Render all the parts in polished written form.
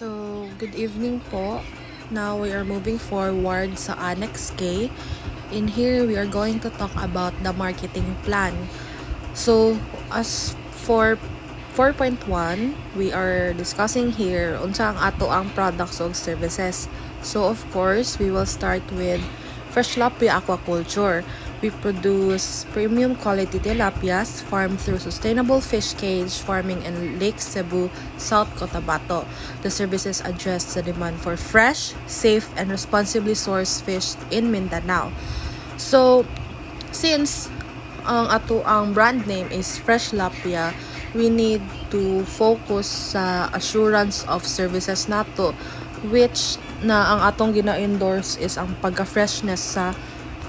So, good evening po. Now we are moving forward sa Annex K. In here, we are going to talk about the marketing plan. So, as for 4.1, we are discussing here unsa ang ato ang products o services. So, of course, we will start with Fresh Tilapia Aquaculture. We produce premium quality tilapias farmed through sustainable fish cage farming in Lake Cebu, South Cotabato. The services address the demand for fresh, safe, and responsibly sourced fish in Mindanao. So, since ang brand name is Fresh Tilapia, we need to focus sa assurance of services nato, which na ang atong gina-endorse is ang pagka-freshness sa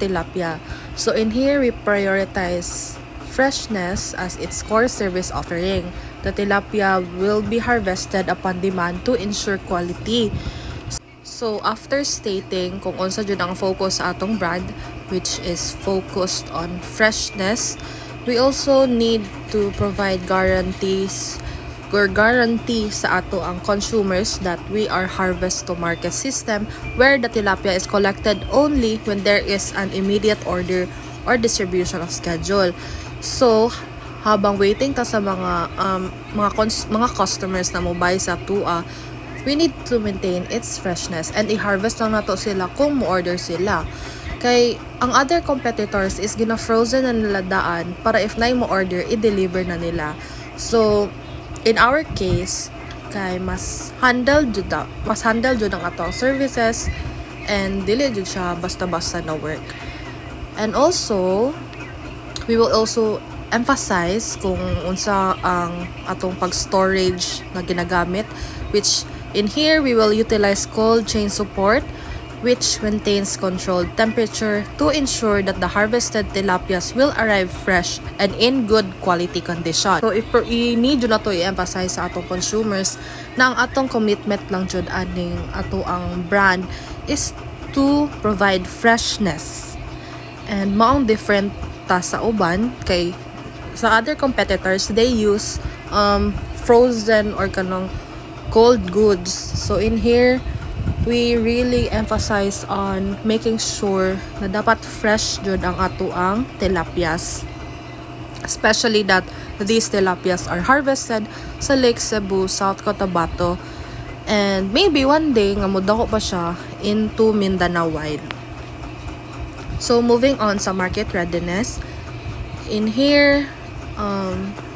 tilapia. So in here, we prioritize freshness as its core service offering. The tilapia will be harvested upon demand to ensure quality. So after stating kung unsa jud ang focus sa atong brand, which is focused on freshness, we also need to provide guarantees or guarantee sa ato ang consumers that we are harvest to market system where the tilapia is collected only when there is an immediate order or distribution of schedule. So habang waiting ta sa mga customers na mo buy sa tua, we need to maintain its freshness and i-harvest lang nato sila kung mo-order sila. Kay ang other competitors is gina-frozen na nila daan para if na mo order, i-deliver na nila. So in our case, kay mas handle jud ang atong services and dili jud siya basta-basta na work. And also, we will also emphasize kung unsa ang atong pag-storage na ginagamit, which in here we will utilize cold chain support which maintains controlled temperature to ensure that the harvested tilapias will arrive fresh and in good quality condition. So if i-need na to i-emphasize sa atong consumers na ang atong commitment lang jud aning ato ang brand is to provide freshness. And maong different ta sa uban kay sa other competitors, they use frozen or kanong cold goods. So in here, we really emphasize on making sure na dapat fresh jud ang ato ang tilapias. Especially that these tilapias are harvested sa Lake Cebu, South Cotabato. And maybe one day nga modako pa siya into Mindanao wide. So moving on sa market readiness. In here,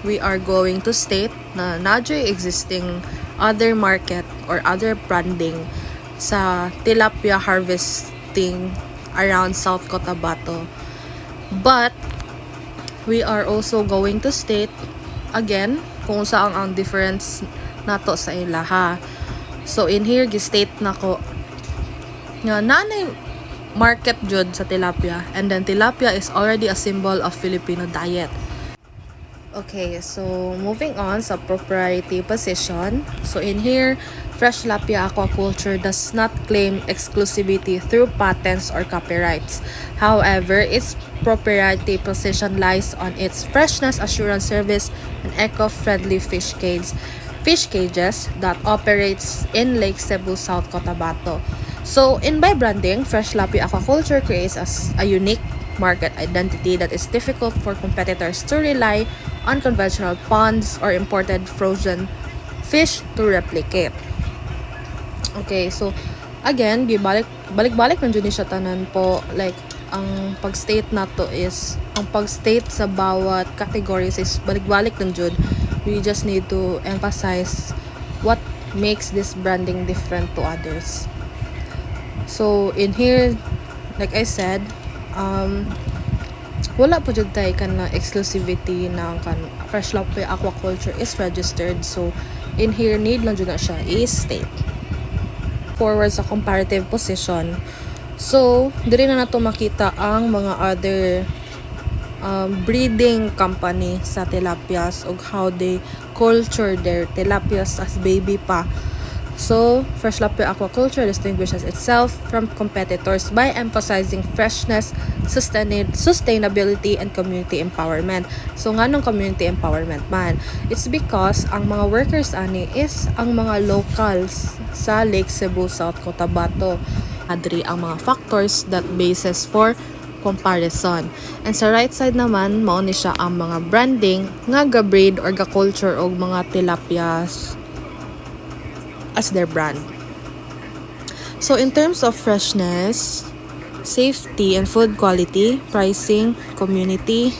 we are going to state na nadyo'y existing other market or other branding sa tilapia harvesting around South Cotabato. But we are also going to state again kung saan ang difference nato sa ilaha. So in here gi-state nako nga nanay market jud sa tilapia, and then tilapia is already a symbol of Filipino diet. Okay, so moving on sa proprietary position. So in here, Fresh Tilapia Aquaculture does not claim exclusivity through patents or copyrights. However, its proprietary position lies on its freshness assurance service and eco-friendly fish cages that operates in Lake Cebu, South Cotabato. So in by branding, Fresh Tilapia Aquaculture creates a unique market identity that is difficult for competitors to rely on conventional ponds or imported frozen fish to replicate. Okay, so again, balik-balik ng dyan siya tanan po. Like, ang pag-state nato is, ang pag-state sa bawat categories is balik-balik ng dyan. We just need to emphasize what makes this branding different to others. So, in here, like I said, wala po dyan tayo kan na exclusivity na kan Fresh Tilapia Aquaculture is registered. So, in here, need lang dyan na siya i-state. Forward sa comparative position. So, diri na nato makita ang mga other breeding company sa tilapias o how they culture their tilapias as baby pa. So, Fresh Lapia Aquaculture distinguishes itself from competitors by emphasizing freshness, sustainability, and community empowerment. So, nga nung community empowerment man? It's because ang mga workers ani is ang mga locals sa Lake Cebu, South Cotabato. Adri ang mga factors that basis for comparison. And sa right side naman, mao ni siya ang mga branding nga ga-breed or ga-culture og mga tilapias as their brand. So in terms of freshness, safety and food quality, pricing, community,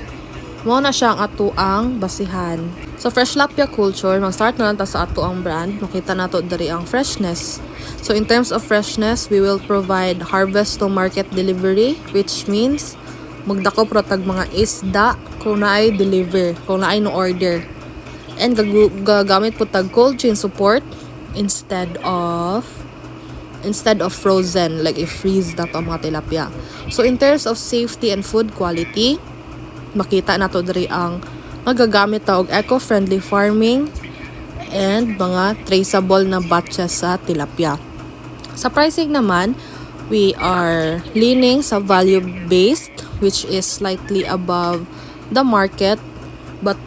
mo na siya ang atuang basihan. So fresh lapia culture, mag-start na lang ta sa atuang brand. Makita nato diri ang freshness. So in terms of freshness, we will provide harvest to market delivery, which means magdako protag mga isda kung naay deliver, kung naay no order. And gagamit po tag cold chain support instead of frozen, like i-freeze na to ang mga tilapia. So in terms of safety and food quality, makita na to diri ang magagamit ta og eco-friendly farming and mga traceable na batches sa tilapia. Sa pricing naman, we are leaning sa value-based, which is slightly above the market but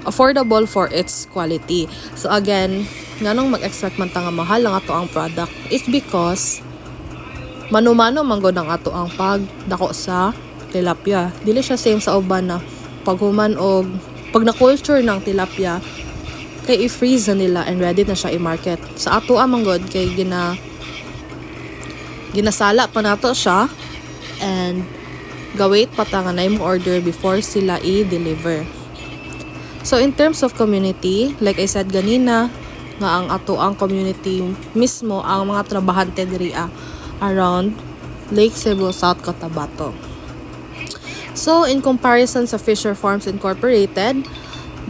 affordable for its quality. So again, nganong mag-expect man ta nga mahal ang ato ang product is because mano-mano man gud ang ato ang pagdako sa tilapia. Dili siya same sa uban na paghuman og pag na-culture ng tilapia kay i-freeze na nila and ready na siya i-market. Sa ato man gud kay ginasala pa nato siya and gawait pa ta nga na mo order before sila i-deliver. So in terms of community, like I said ganina, nga ang ato ang community mismo ang mga trabahante diri around Lake Cebu, South Cotabato. So in comparison sa Fisher Farms Incorporated,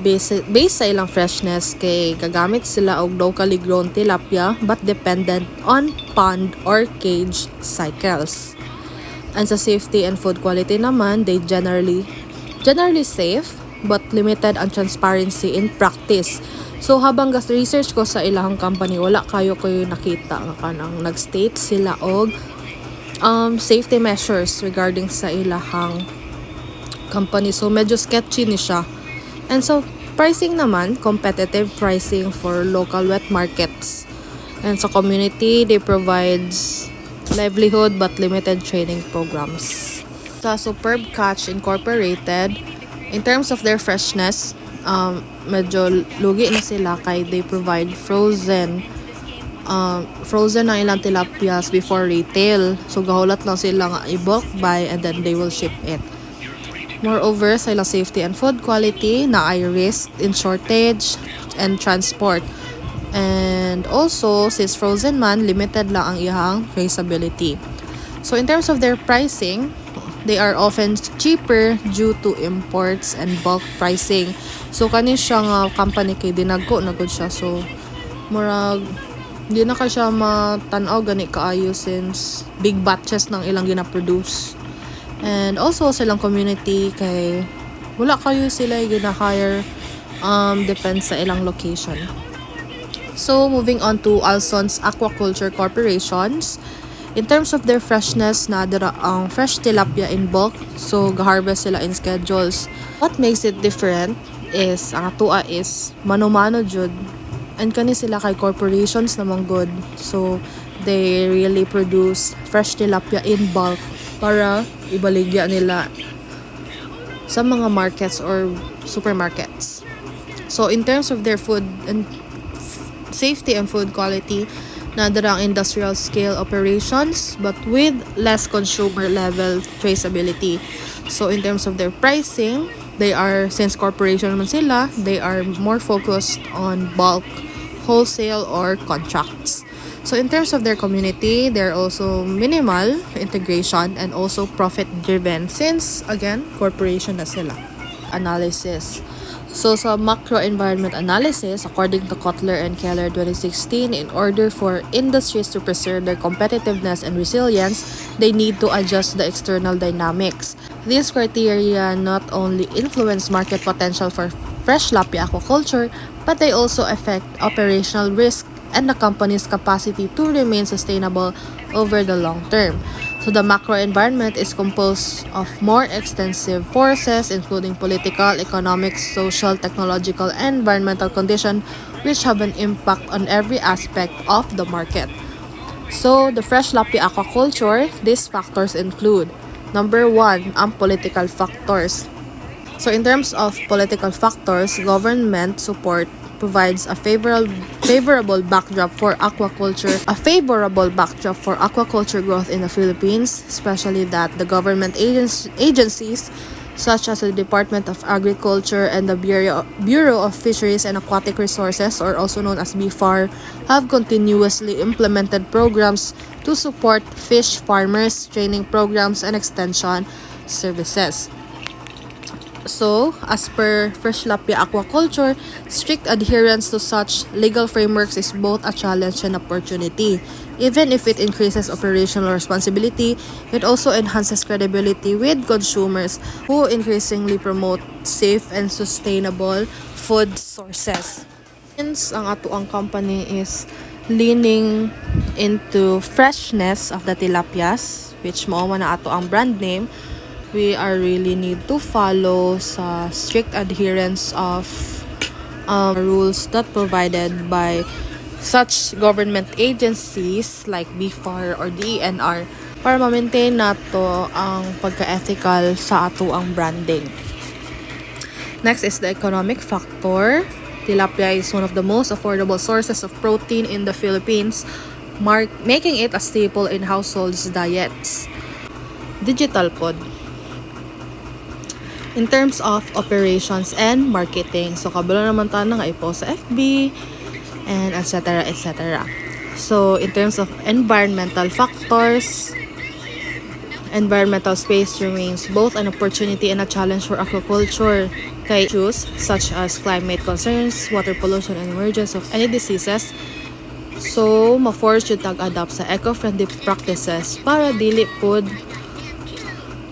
based sa ilang freshness kay gagamit sila og locally grown tilapia but dependent on pond or cage cycles. And sa safety and food quality naman, they generally safe but limited ang transparency in practice. So habang research ko sa ilang company, wala kayo nakita nga kanang nag-state sila og safety measures regarding sa ilang company. So medyo sketchy ni siya. And so pricing naman, competitive pricing for local wet markets. And sa community, they provides livelihood but limited training programs. Sa Superb Catch Incorporated, in terms of their freshness, medyo lugi na sila kay they provide frozen ang ilang tilapias before retail. So gahulat lang sila nga i-bulk buy and then they will ship it. Moreover, sa ilang safety and food quality, na ay risk in shortage and transport. And also, since frozen man, limited lang ang iyang traceability. So in terms of their pricing, they are often cheaper due to imports and bulk pricing. So kani siya nga company kay dinagko na gud siya. So murag di na ka siya matanaw gani kaayo since big batches nang ilang gina-produce. And also silang community kay wala kayo sila gina-hire depends sa ilang location. So moving on to Alson's Aquaculture Corporations. In terms of their freshness, nadara ang fresh tilapia in bulk. So, ga-harvest sila in schedules. What makes it different is, ang atua is, mano-mano jud. And kani sila kay corporations namang good. So, they really produce fresh tilapia in bulk para ibaligya nila sa mga markets or supermarkets. So, in terms of their food and safety and food quality, nadara ang industrial scale operations but with less consumer level traceability. So in terms of their pricing, they are, since corporation man sila, they are more focused on bulk, wholesale or contracts. So in terms of their community, they're also minimal integration and also profit driven since again corporation na sila. Analysis. So sa macro environment analysis, according to Kotler and Keller 2016, in order for industries to preserve their competitiveness and resilience, they need to adjust the external dynamics. These criteria not only influence market potential for fresh lapia aquaculture, but they also affect operational risk and the company's capacity to remain sustainable over the long term. So the macro environment is composed of more extensive forces including political, economic, social, technological, and environmental conditions which have an impact on every aspect of the market. So the fresh lapi aquaculture, these factors include number one, ang political factors. So in terms of political factors, government support provides a favorable backdrop for aquaculture growth in the Philippines, especially that the government agencies such as the Department of Agriculture and the Bureau of Fisheries and Aquatic Resources, or also known as BFAR, have continuously implemented programs to support fish farmers, training programs, and extension services. So, as per Fresh Lapia Aquaculture, strict adherence to such legal frameworks is both a challenge and opportunity. Even if it increases operational responsibility, it also enhances credibility with consumers who increasingly promote safe and sustainable food sources. Since ang ato ang company is leaning into freshness of the tilapias, which mao man na ato ang brand name, we are really need to follow sa strict adherence of rules that provided by such government agencies like BFAR or DENR para ma-maintain nato ang pagka-ethical sa ato ang branding. Next is the economic factor. Tilapia is one of the most affordable sources of protein in the Philippines, making it a staple in households' diets. Digital pod. In terms of operations and marketing, so kabalo naman tayo nga i-post sa FB and etc. etc. So in terms of environmental factors, environmental space remains both an opportunity and a challenge for aquaculture. Kay issues such as climate concerns, water pollution, and emergence of any diseases, so ma-force yung tag-adapt sa eco-friendly practices para dili pod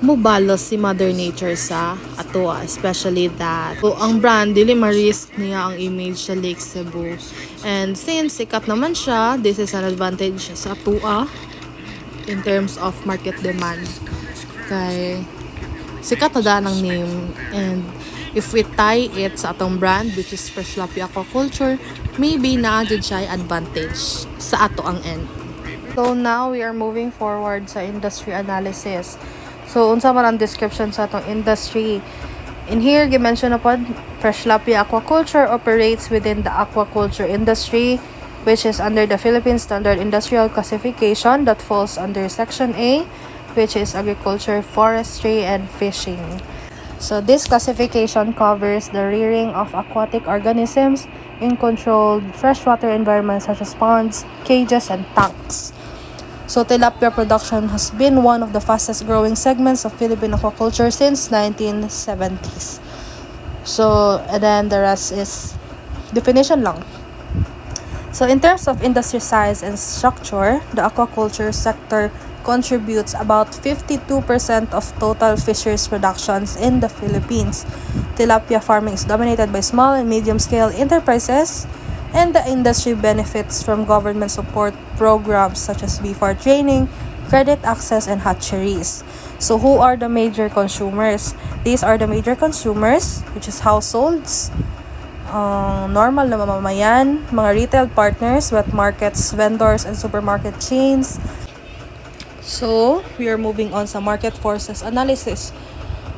mubalos si Mother Nature sa atoa, especially that ang brand dili ma-risk niya ang image sa Lake Cebu, and since sikat naman siya, this is an advantage sa atoa in terms of market demand kay sikat na daan ang name, and if we tie it sa atong brand which is Fresh Lapi Aquaculture, maybe naadjud siya advantage sa ato ang end. So now we are moving forward sa industry analysis. So, unsa man ang description sa atong industry. In here, gi-mention na pod, Fresh Lapi Aquaculture operates within the aquaculture industry, which is under the Philippine Standard Industrial Classification that falls under Section A, which is agriculture, forestry, and fishing. So, this classification covers the rearing of aquatic organisms in controlled freshwater environments such as ponds, cages, and tanks. So, tilapia production has been one of the fastest growing segments of Philippine aquaculture since 1970s. So, and then the rest is definition lang. So, in terms of industry size and structure, the aquaculture sector contributes about 52% of total fisheries productions in the Philippines. Tilapia farming is dominated by small and medium-scale enterprises, and the industry benefits from government support programs such as BFAR training, credit access, and hatcheries. So who are the major consumers? These are the major consumers, which is households, normal na mamamayan, mga retail partners, wet markets, vendors, and supermarket chains. So we are moving on sa market forces analysis.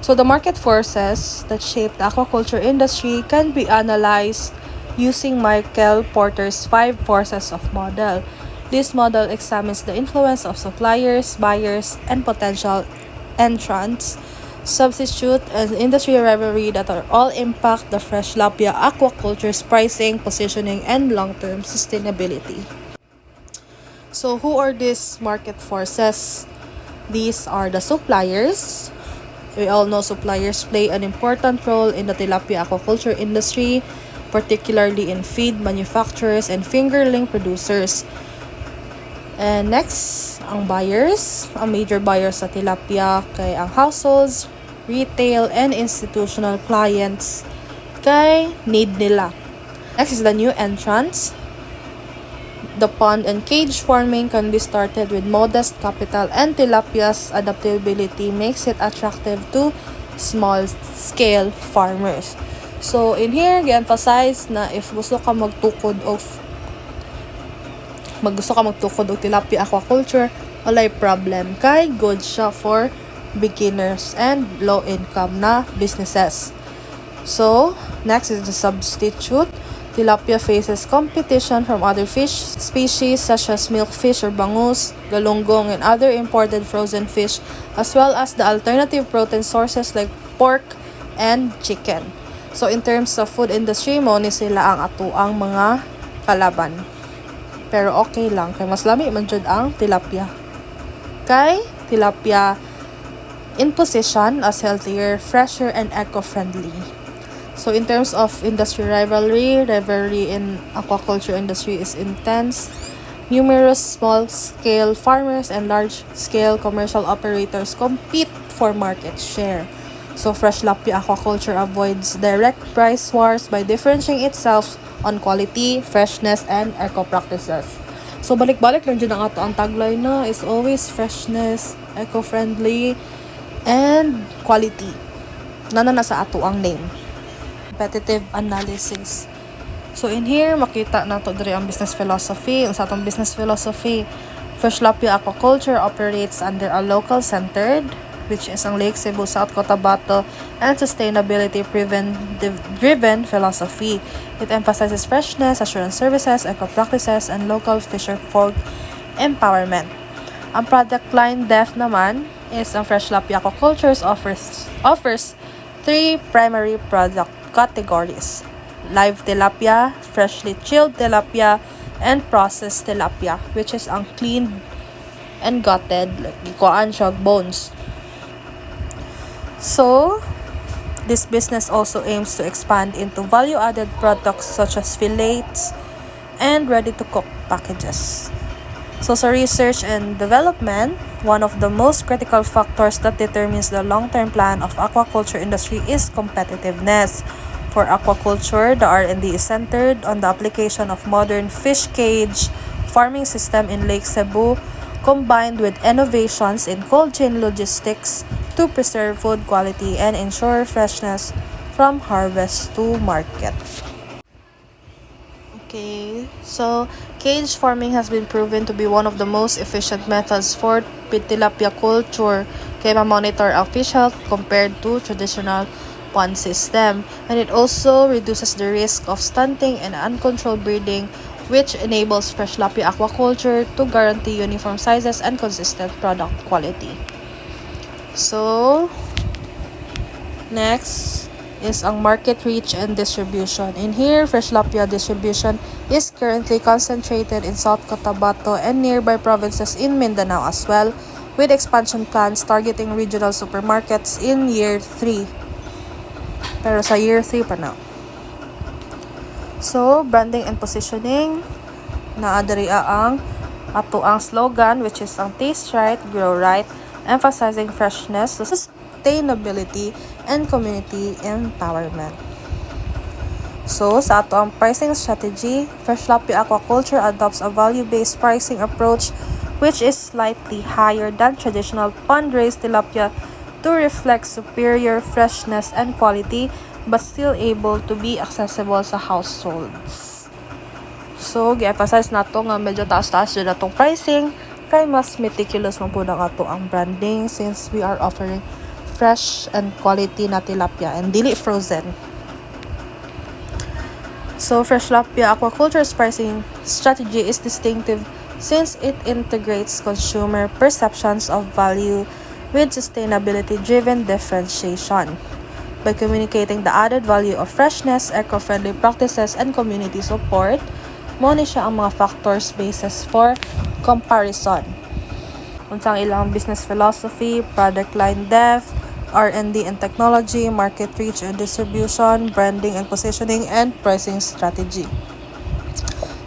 So the market forces that shape the aquaculture industry can be analyzed using Michael Porter's 5 forces of model. This model examines the influence of suppliers, buyers, and potential entrants, substitute, and industry rivalry that are all impact the Fresh Lapia aquaculture's pricing, positioning, and long-term sustainability. So who are these market forces? These are the suppliers. We all know suppliers play an important role in the tilapia aquaculture industry, particularly in feed manufacturers and fingerling producers. And next, ang buyers. Ang major buyers sa tilapia kay ang households, retail, and institutional clients kay need nila. Next is the new entrants. The pond and cage farming can be started with modest capital, and tilapia's adaptability makes it attractive to small-scale farmers. So, in here, gi-emphasize na if gusto ka magtukod og tilapia aquaculture, walay problem kay good siya for beginners and low-income na businesses. So, next is the substitute. Tilapia faces competition from other fish species such as milkfish or bangus, galunggong, and other imported frozen fish, as well as the alternative protein sources like pork and chicken. So, in terms of food industry, mo ni sila ang atuang mga kalaban. Pero okay lang, kay mas lami man jud ang tilapia. Kay tilapia in position as healthier, fresher, and eco-friendly. So in terms of industry rivalry in aquaculture industry is intense. Numerous small-scale farmers and large-scale commercial operators compete for market share. So fresh tilapia aquaculture avoids direct price wars by differentiating itself on quality, freshness, and eco practices. So balik-balik lang dyan ang ato ang tagline na is always freshness, eco-friendly, and quality. Nana na sa ato ang name. Competitive analysis. So in here, makita na to diri ang business philosophy. Ang sa atong business philosophy, fresh tilapia aquaculture operates under a local-centered, which is ang Lake Cebu, South Cotabato, and sustainability-driven philosophy. It emphasizes freshness, assurance services, eco-practices, and local fisher-folk empowerment. Ang product line depth naman is ang fresh tilapia aquaculture offers three primary product categories: live tilapia, freshly chilled tilapia, and processed tilapia, which is ang cleaned and gutted, like ikuan siya bones. So, this business also aims to expand into value-added products such as fillets and ready-to-cook packages. So, sa research and development, one of the most critical factors that determines the long-term plan of aquaculture industry is competitiveness. For aquaculture, the R&D is centered on the application of modern fish cage farming system in Lake Cebu, combined with innovations in cold chain logistics to preserve food quality and ensure freshness from harvest to market. Okay, so cage farming has been proven to be one of the most efficient methods for tilapia culture kaya ma-monitor ang fish health compared to traditional pond system, and it also reduces the risk of stunting and uncontrolled breeding, which enables fresh tilapia aquaculture to guarantee uniform sizes and consistent product quality. So, next is ang market reach and distribution. In here, fresh tilapia distribution is currently concentrated in South Cotabato and nearby provinces in Mindanao as well, with expansion plans targeting regional supermarkets in year 3. Pero sa year 3 pa na. So, branding and positioning, naadariya ang ato ang slogan, which is ang taste right, grow right, emphasizing freshness, sustainability, and community empowerment. So, sa ato ang pricing strategy, fresh tilapia aquaculture adopts a value-based pricing approach which is slightly higher than traditional pond-raised tilapia to reflect superior freshness and quality, but still able to be accessible sa households. So, gi-emphasize nato nga medyo taas-taas dyan natong pricing, kay mas meticulous man po na ato ang branding since we are offering fresh and quality na tilapia and dili frozen. So, fresh tilapia aquaculture's pricing strategy is distinctive since it integrates consumer perceptions of value with sustainability-driven differentiation. By communicating the added value of freshness, eco-friendly practices, and community support, mo ni siya ang mga factors basis for comparison. Unsang ilang business philosophy, product line depth, R&D and technology, market reach and distribution, branding and positioning, and pricing strategy.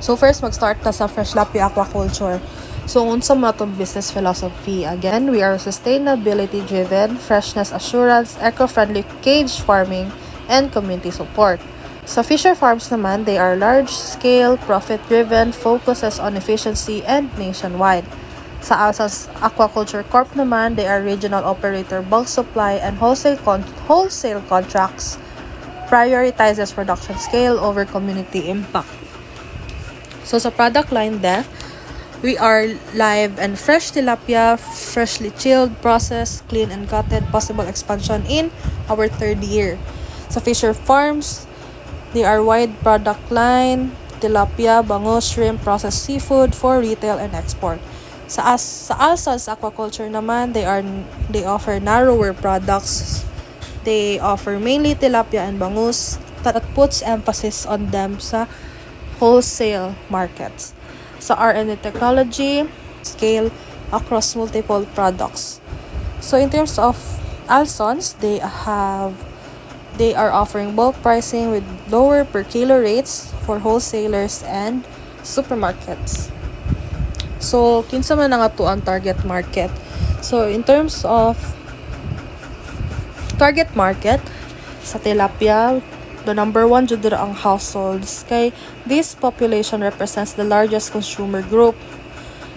So first, mag-start ta sa fresh tilapia aquaculture. So, unsa mo itong business philosophy? Again, we are sustainability-driven, freshness assurance, eco-friendly cage farming, and community support. Sa fisher farms naman, they are large-scale, profit-driven, focuses on efficiency and nationwide. Sa Alsace Aquaculture Corp naman, they are regional operator, bulk supply, and wholesale contracts, prioritizes production scale over community impact. So sa product line we are live and fresh tilapia, freshly chilled, processed, clean and gutted, possible expansion in our third year. Sa fisher farms, they are wide product line, tilapia, bangus, shrimp, processed seafood for retail and export. Sa Alsace Aquaculture naman, they offer narrower products. They offer mainly tilapia and bangus that puts emphasis on them sa wholesale markets. Sa R&D technology, scale across multiple products. So in terms of Alsons, they are offering bulk pricing with lower per kilo rates for wholesalers and supermarkets. So kinsa man nga to ang target market. So in terms of target market, sa tilapia, the number one jud dira ang households kay this population represents the largest consumer group.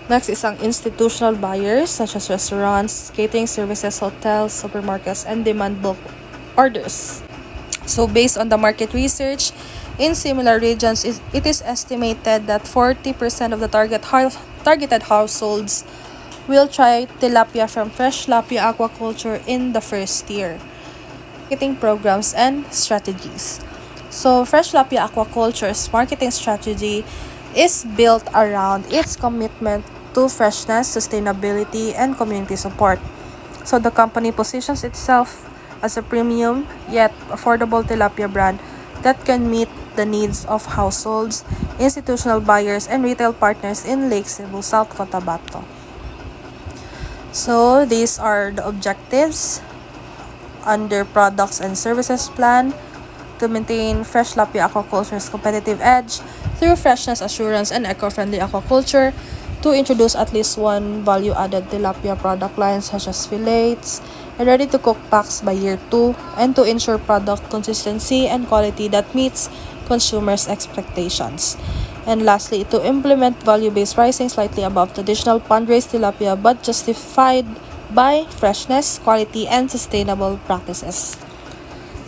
Next is ang institutional buyers such as restaurants, catering services, hotels, supermarkets, and demand bulk orders. So based on the market research in similar regions, it is estimated that 40% of the targeted households will try tilapia from Fresh Tilapia Aquaculture in the first year. Marketing programs and strategies. So Fresh Tilapia Aquaculture's marketing strategy is built around its commitment to freshness, sustainability, and community support. So the company positions itself as a premium yet affordable tilapia brand that can meet the needs of households, institutional buyers, and retail partners in Lake Cebu, South Cotabato. So these are the objectives under products and services plan to maintain Fresh Tilapia Aquaculture's competitive edge through freshness assurance and eco-friendly aquaculture, to introduce at least one value-added tilapia product line such as fillets and ready-to-cook packs by year 2, and to ensure product consistency and quality that meets consumers' expectations. And lastly, to implement value-based pricing slightly above traditional pond-raised tilapia but justified by freshness, quality, and sustainable practices.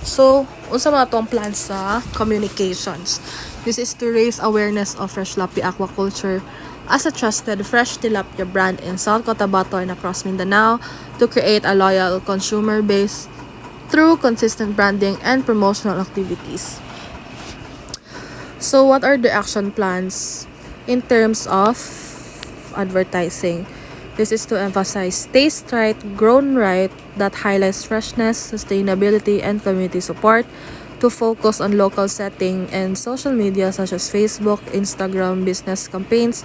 So, unsa man atong plan sa communications? This is to raise awareness of Fresh Tilapia Aquaculture as a trusted fresh tilapia brand in South Cotabato and across Mindanao, to create a loyal consumer base through consistent branding and promotional activities. So what are the action plans in terms of advertising? This is to emphasize taste right, grown right, that highlights freshness, sustainability, and community support, to focus on local setting and social media such as Facebook, Instagram, business campaigns,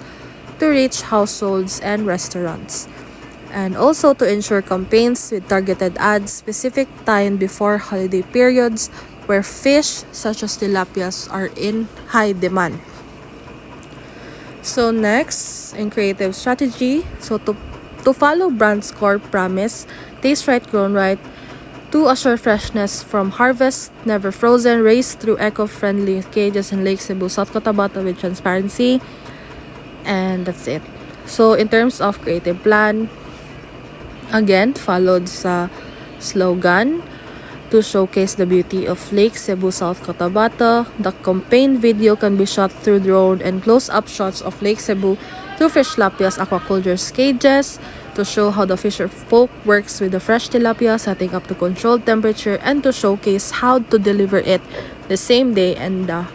to reach households and restaurants. And also to ensure campaigns with targeted ads specific time before holiday periods where fish such as tilapias are in high demand. So next, in creative strategy, so to follow brand's core promise, taste right, grown right, to assure freshness from harvest, never frozen, raised through eco-friendly cages in Lake Cebu, South Cotabato with transparency. And that's it. So in terms of creative plan, again, followed sa slogan, to showcase the beauty of Lake Cebu, South Cotabato. The campaign video can be shot through drone and close-up shots of Lake Cebu through Fresh Tilapia's aquaculture's cages, to show how the fisher folk works with the fresh tilapia, setting up the controlled temperature, and to showcase how to deliver it the same day and the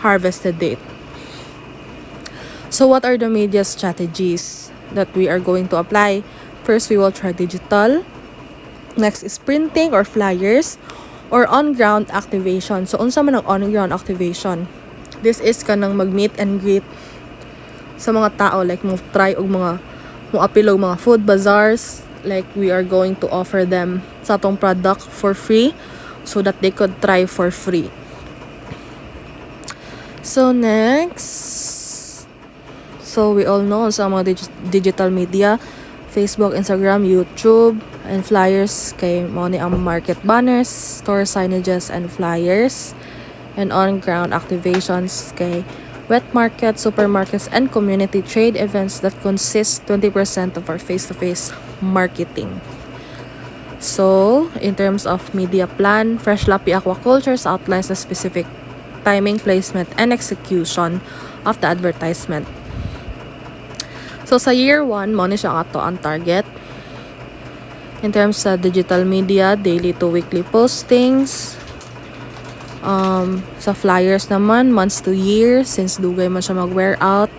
harvested date. So what are the media strategies that we are going to apply? First, we will try digital. Next is printing or flyers or on-ground activation. So, unsa man ang on-ground activation? This is kanang mag-meet and greet sa mga tao, like mo try og mga mo apil og mga food bazaars, like we are going to offer them sa atong product for free so that they could try for free. So next, so we all know sa mga digital media, Facebook, Instagram, YouTube, and flyers kay mao ni ang market banners, store signages, and flyers. and on-ground activations kay wet market, supermarkets, and community trade events that consist 20% of our face-to-face marketing. So, in terms of media plan, Fresh Lapi Aquacultures outlines the specific timing, placement, and execution of the advertisement. So, sa year 1, mo ni siya ato ang target. In terms sa digital media, daily to weekly postings. Sa flyers naman, months to year, since dugay man siya mag-wear out.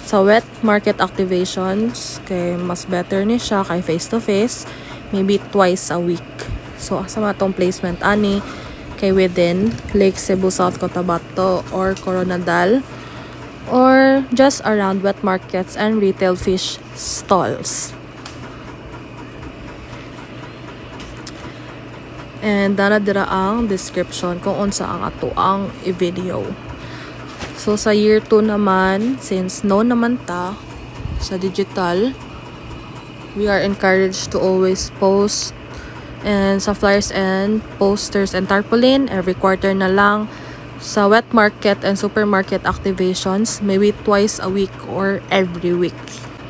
Sa wet market activations, kay mas better ni siya kay face-to-face, maybe twice a week. So, sa mga tong placement ani, kay within Lake Cebu, South Cotabato, or Coronadal, or just around wet markets and retail fish stalls. And dira ang description kung unsa ang ato ang i-video. So sa year 2 naman, since no naman ta sa digital, we are encouraged to always post and sa flyers and posters and tarpaulin every quarter na lang. Sa wet market and supermarket activations, maybe twice a week or every week.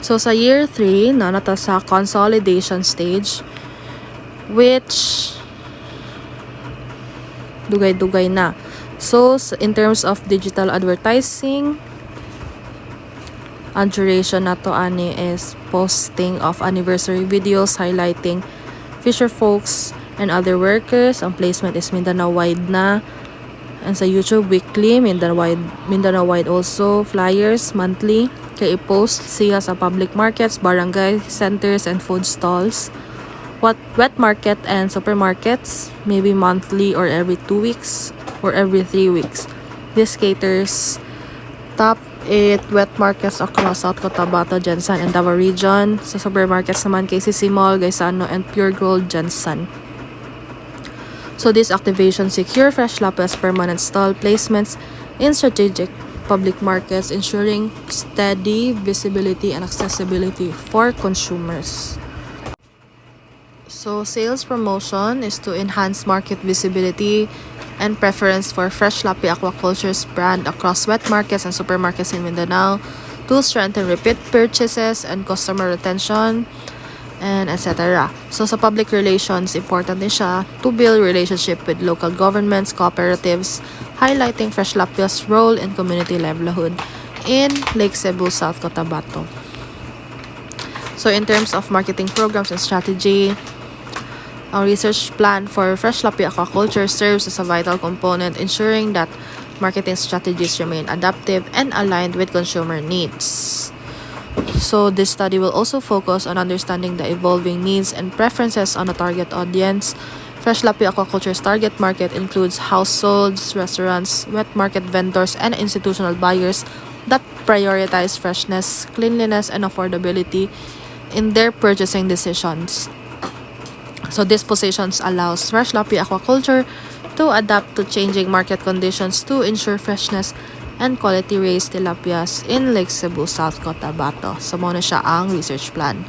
So sa year 3, nata sa consolidation stage, which dugay-dugay na. So, in terms of digital advertising, ang duration na to ani is posting of anniversary videos highlighting fisher folks and other workers. Ang placement is Mindanao-wide na. And sa YouTube weekly, Mindanao-wide also, flyers monthly. Kaya i-post siya sa public markets, barangay centers, and food stalls. Wet market and supermarkets, maybe monthly or every 2 weeks or every 3 weeks. This caters top 8 wet markets across South Cotabato, Jensan, and Davao region. Sa supermarkets naman, KCC Mall, Gaisano, and Pure Gold, Jensan. So these activations secure Fresh Lapi's permanent stall placements in strategic public markets, ensuring steady visibility and accessibility for consumers. So, sales promotion is to enhance market visibility and preference for Fresh Lapi Aquaculture's brand across wet markets and supermarkets in Mindanao, to strengthen repeat purchases and customer retention, and etc. So, sa public relations, important din siya to build relationship with local governments, cooperatives, highlighting Fresh Lapi's role in community livelihood in Lake Cebu, South Cotabato. So, in terms of marketing programs and strategy, our research plan for Fresh Lapi Aquaculture serves as a vital component, ensuring that marketing strategies remain adaptive and aligned with consumer needs. So this study will also focus on understanding the evolving needs and preferences on a target audience. Fresh Lapi Aquaculture's target market includes households, restaurants, wet market vendors, and institutional buyers that prioritize freshness, cleanliness, and affordability in their purchasing decisions. So these positions allows Fresh Lapi Aquaculture to adapt to changing market conditions to ensure freshness and quality raised tilapias in Lake Cebu, South Cotabato. So muna siya ang research plan.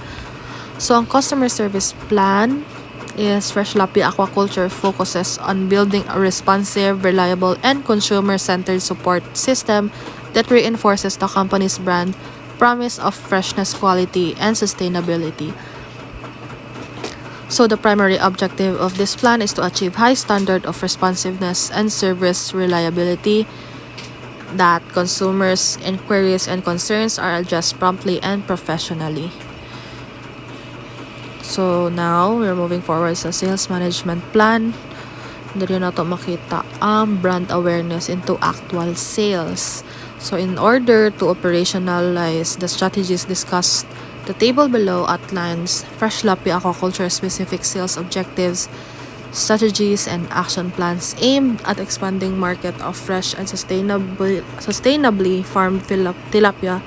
So ang customer service plan is Fresh Lapi Aquaculture focuses on building a responsive, reliable, and consumer-centered support system that reinforces the company's brand promise of freshness, quality, and sustainability. So the primary objective of this plan is to achieve high standard of responsiveness and service reliability, that consumers' inquiries and concerns are addressed promptly and professionally. So now, we're moving forward sa sales management plan. Dito na ito makita ang brand awareness into actual sales. So in order to operationalize the strategies discussed, the table below outlines Fresh Lapi Aquaculture specific sales objectives, strategies, and action plans aimed at expanding market of fresh and sustainably farmed tilapia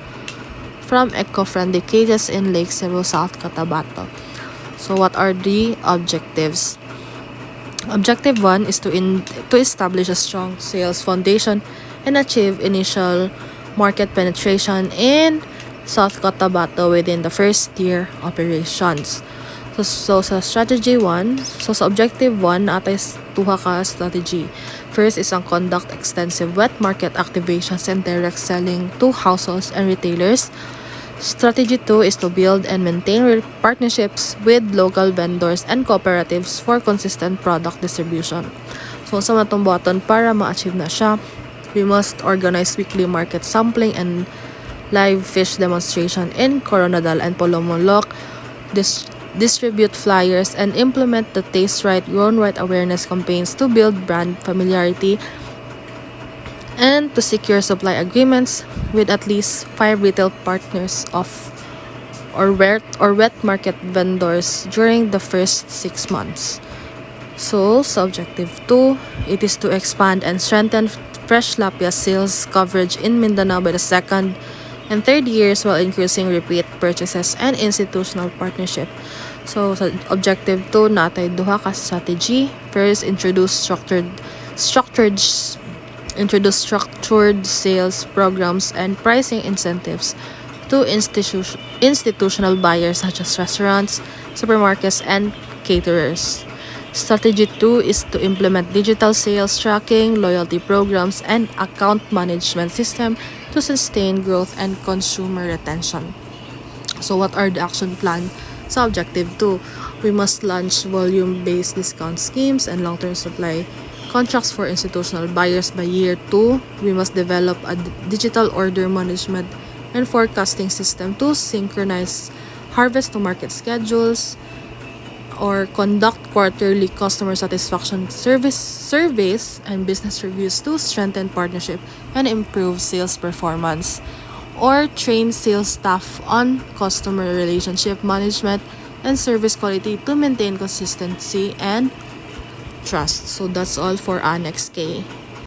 from eco-friendly cages in Lake Cebu, South Cotabato. So what are the objectives? Objective 1 is to establish a strong sales foundation and achieve initial market penetration in South Cotabato within the first year operations. So sa strategy 1, so sa objective 1, natay tuha ka strategy. First is ang conduct extensive wet market activations and direct selling to households and retailers. Strategy 2 is to build and maintain partnerships with local vendors and cooperatives for consistent product distribution. So sa matong button, para ma-achieve na siya, we must organize weekly market sampling and live fish demonstration in Coronadal and Polomolok, distribute flyers, and implement the Taste Right, Grown Right awareness campaigns to build brand familiarity and to secure supply agreements with at least 5 retail partners of or wet market vendors during the first 6 months. So, Objective 2, it is to expand and strengthen fresh lapia sales coverage in Mindanao by the second and third years while increasing repeat purchases and institutional partnership. So, sa Objective 2, natay duha ka strategy. First, structured sales programs and pricing incentives to institutional buyers such as restaurants, supermarkets, and caterers. Strategy 2 is to implement digital sales tracking, loyalty programs, and account management system to sustain growth and consumer retention. So what are the action plan? So Objective 2, we must launch volume-based discount schemes and long-term supply contracts for institutional buyers by year 2. We must develop a digital order management and forecasting system to synchronize harvest to market schedules, or conduct quarterly customer satisfaction surveys and business reviews to strengthen partnership and improve sales performance, or train sales staff on customer relationship management and service quality to maintain consistency and trust. So that's all for Annex K.